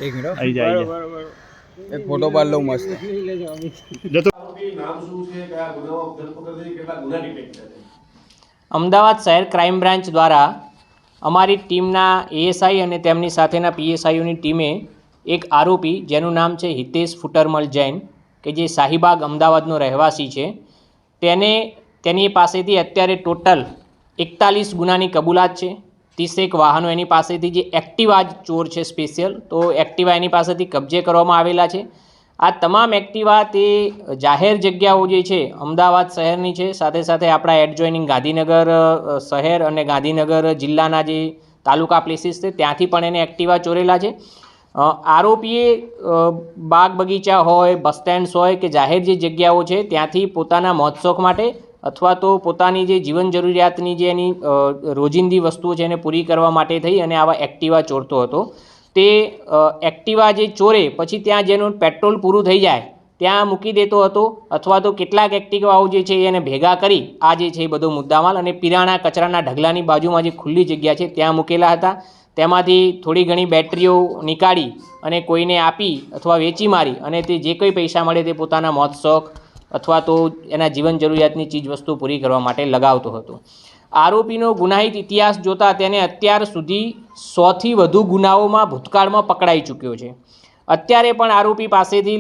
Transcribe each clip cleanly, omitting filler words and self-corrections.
एक minute I जा एक फोटो पाड़ लो मस्त। અમદાવાદ શહેર ક્રાઇમ બ્રાન્ચ દ્વારા અમારી ટીમના એએસઆઈ અને તેમની સાથેના પીએસઆઈઓની ટીમે એક આરોપી જેનું નામ છે હિતેશ ફૂટરમલ જૈન કે જે શાહીબાગ અમદાવાદનો રહેવાસી છે તેની પાસેથી અત્યારે ટોટલ 41 ગુનાની કબૂલાત છે। 30 વાહનો એની પાસેથી જે એક્ટિવા ચોર છે સ્પેશિયલ તો એક્ટિવા એની પાસેથી કબજે કરવામાં આવેલા છે। આ તમામ એક્ટિવા તે જાહેર જગ્યાઓ જે છે અમદાવાદ શહેરની છે, સાથે સાથે આપણા એડજોઇનિંગ ગાંધીનગર શહેર અને ગાંધીનગર જિલ્લાના જે તાલુકા પ્લેસીસ છે ત્યાંથી પણ એને એક્ટિવા ચોરેલા છે। આરોપીએ બાગ બગીચા હોય, બસ સ્ટેન્ડ્સ હોય કે જાહેર જે જગ્યાઓ છે ત્યાંથી પોતાના મોજશોખ માટે અથવા તો પોતાની જે જીવન જરૂરિયાતની જે એની રોજિંદી વસ્તુઓ છે એને પૂરી કરવા માટે થઈ અને આવા એક્ટિવા ચોરતો હતો। તે એક્ટિવા જે ચોરે પછી ત્યાં જેનું પેટ્રોલ પૂરું થઈ જાય ત્યાં મૂકી દેતો હતો અથવા તો કેટલાક એક્ટિવાઓ જે છે એને ભેગા કરી આ જે છે એ બધો મુદ્દામાલ અને પીરાણા કચરાના ઢગલાની બાજુમાં જે ખુલ્લી જગ્યા છે ત્યાં મૂકેલા હતા। તેમાંથી થોડી ઘણી બેટરીઓ નીકાળી અને કોઈને આપી અથવા વેચી મારી અને તે જે કંઈ પૈસા મળે તે પોતાના મોજશોખ અથવા તો એના જીવન જરૂરિયાતની ચીજવસ્તુ પૂરી કરવા માટે લગાવતો હતો। આરોપીનો ગુનાહિત ઇતિહાસ જોતાં તેને અત્યાર સુધી 100થી વધુ ગુનાઓમાં ભૂતકાળમાં પકડાઈ ચૂક્યો છે। અત્યારે પણ આરોપી પાસેથી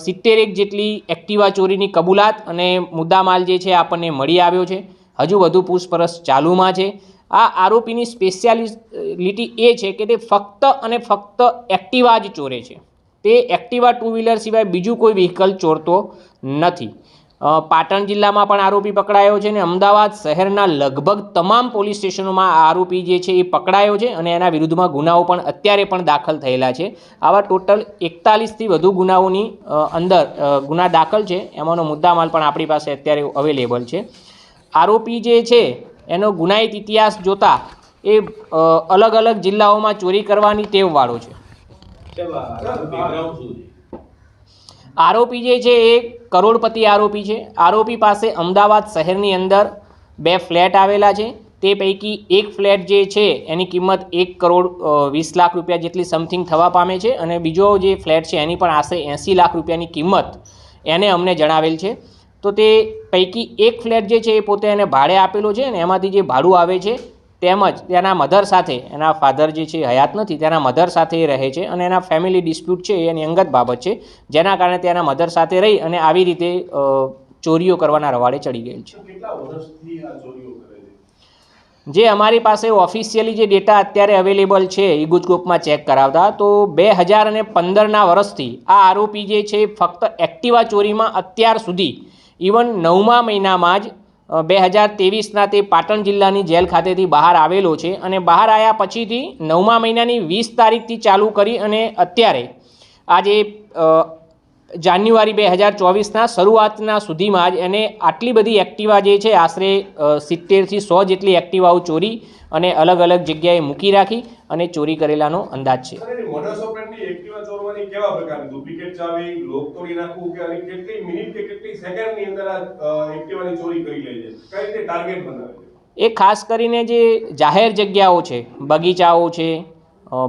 70 જેટલી એક્ટિવા ચોરીની કબૂલાત અને મુદ્દામાલ જે છે આપણને મળી આવ્યો છે। હજુ વધુ પૂછપરછ ચાલુમાં છે। આ આરોપીની સ્પેશિયાલિટી એ છે કે તે ફક્ત અને ફક્ત એક્ટિવા જ ચોરે છે। તે એક્ટિવા 2 વ્હીલર સિવાય બીજું કોઈ વ્હીકલ ચોરતો નથી। પાટણ જિલ્લામાં પણ આરોપી પકડાયો છે અને અમદાવાદ શહેરના લગભગ તમામ પોલીસ સ્ટેશનોમાં આરોપી જે છે એ પકડાયો છે અને એના વિરુદ્ધમાં ગુનાઓ પણ અત્યારે પણ દાખલ થયેલા છે। આવા ટોટલ 41થી વધુ ગુનાઓની અંદર ગુના દાખલ છે, એમાંનો મુદ્દામાલ પણ આપણી પાસે અત્યારે અવેલેબલ છે। આરોપી જે છે એનો ગુનાહિત ઇતિહાસ જોતા એ અલગ અલગ જિલ્લાઓમાં ચોરી કરવાની ટેવવાળો છે। આરોપી જે છે એ કરોડપતિ આરોપી છે। આરોપી પાસે અમદાવાદ શહેરની અંદર 2 ફ્લેટ આવેલા છે। તે પૈકી એક ફ્લેટ જે છે એની કિંમત 1 કરોડ 20 લાખ રૂપિયા જેટલી સમથિંગ થવા પામે છે અને બીજો જે ફ્લેટ છે એની પણ આશરે 80 લાખ રૂપિયાની કિંમત એને અમને જણાવેલ છે। તો તે પૈકી એક ફ્લેટ જે છે એ પોતે એને ભાડે આપેલો છે અને એમાંથી જે ભાડું આવે છે તેમજ તેના મધર સાથે, એના ફાધર જે છે હયાત નથી, તેના મધર સાથે રહે છે અને એના ફેમિલી ડિસ્પ્યુટ છે એની અંગત બાબત છે, જેના કારણે તેના મધર સાથે રહી અને આવી રીતે ચોરીઓ કરવાના રવાડે ચડી ગયેલ છે। જે અમારી પાસે ઓફિશિયલી જે ડેટા અત્યારે અવેલેબલ છે ઈગોસ્કોપમાં ચેક કરાવતા તો 2015ના વર્ષથી આ આરોપી જે છે ફક્ત એક્ટિવા ચોરીમાં અત્યાર સુધી ઇવન 9મા મહિનામાં જ 2023ના તે પાટણ જિલ્લાની જેલ ખાતેથી બહાર આવેલો છે અને બહાર આવ્યા પછીથી 9મા મહિનાની 20 તારીખથી ચાલુ કરી અને અત્યારે આજે જાન્યુઆરી 2024ના શરૂઆતના સુધીમાં જ એને આટલી બધી એક્ટિવા જે છે આશરે 70થી 100 જેટલી એક્ટિવાઓ ચોરી અને અલગ અલગ જગ્યાએ મૂકી રાખી અને ચોરી કરેલાનો અંદાજ છે। એ ખાસ કરીને જે જાહેર જગ્યાઓ છે, બગીચાઓ છે,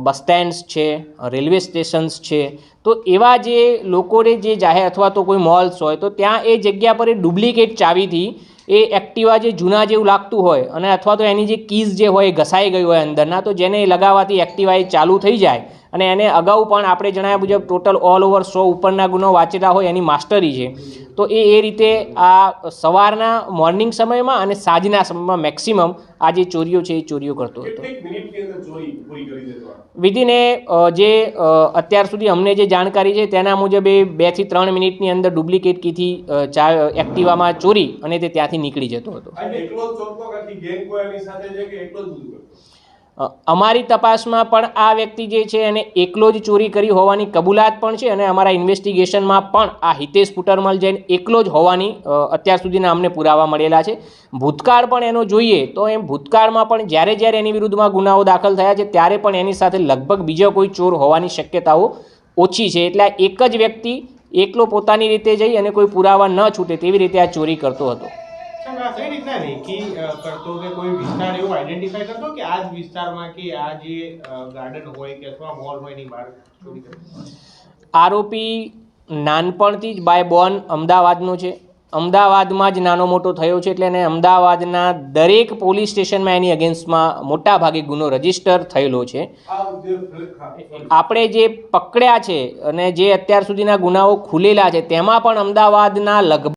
બસ સ્ટેન્ડ્સ છે, રેલવે સ્ટેશન્સ છે, તો એવા જે લોકોને જે જાહેર અથવા તો કોઈ મોલ્સ હોય તો ત્યાં એ જગ્યા પર એ ડુપ્લિકેટ ચાવીથી એ એક્ટિવા જે જૂના જેવું લાગતું હોય અને અથવા તો એની જે કીઝ જે હોય એ ઘસાઈ ગઈ હોય અંદરના, તો જેને લગાવવાથી એક્ટિવા એ ચાલુ થઈ જાય અને એને અગાઉ પણ આપણે જણાવ્યા મુજબ ટોટલ ઓલ ઓવર 100 ઉપરના ગુનો વાંચેલા હોય એની માસ્ટરી છે। તો એ રીતે આ સવારના મોર્નિંગ સમયમાં અને સાંજના સમયમાં મેક્સિમમ આ જે ચોરીઓ છે એ ચોરીઓ કરતો હતો। વિધિન જે અત્યાર સુધી અમને જે જાણકારી છે તેના મુજબ એ 2 થી 3 મિનિટની અંદર ડુપ્લિકેટ કીથી એક્ટિવામાં ચોરી અને તે ત્યાંથી નીકળી જતો હતો। અમારી તપાસમાં પણ આ વ્યક્તિ જે છે એને એકલો જ ચોરી કરી હોવાની કબૂલાત પણ છે અને અમારા ઇન્વેસ્ટિગેશનમાં પણ આ હિતેશ ફૂટરમલ જૈન એકલો જ હોવાની અત્યાર સુધીના અમને પુરાવા મળેલા છે। ભૂતકાળ પણ એનો જોઈએ તો એમ ભૂતકાળમાં પણ જ્યારે એની વિરુદ્ધમાં ગુનાઓ દાખલ થયા છે ત્યારે પણ એની સાથે લગભગ બીજો કોઈ ચોર હોવાની શક્યતાઓ ઓછી છે। એટલે એક જ વ્યક્તિ એકલો પોતાની રીતે જઈ અને કોઈ પુરાવા ન છૂટે તેવી રીતે આ ચોરી કરતો હતો। સાહેબ આ કઈ રીતના રેકી કરતો કે કોઈ વિસ્તાર એવો આઈડેન્ટિફાઈ કરતો કે આ જ વિસ્તારમાં કે આ જે ગાર્ડન હોય કે અથવા મોલ હોય એની બહાર ચોરી કરતો? આરોપી નાનપણથી જ બાય બોર્ન અમદાવાદનો છે. અમદાવાદમાં જ નાનો મોટો થયો છે એટલે એને અમદાવાદના દરેક પોલીસ સ્ટેશનમાં એની અગેન્સ્ટમાં મોટા ભાગે ગુનો રજીસ્ટર થયેલો છે. આપણે જે પકડ્યા છે અને જે અત્યાર સુધીના ગુનાઓ ખુલેલા છે તેમાં પણ અમદાવાદના લગભગ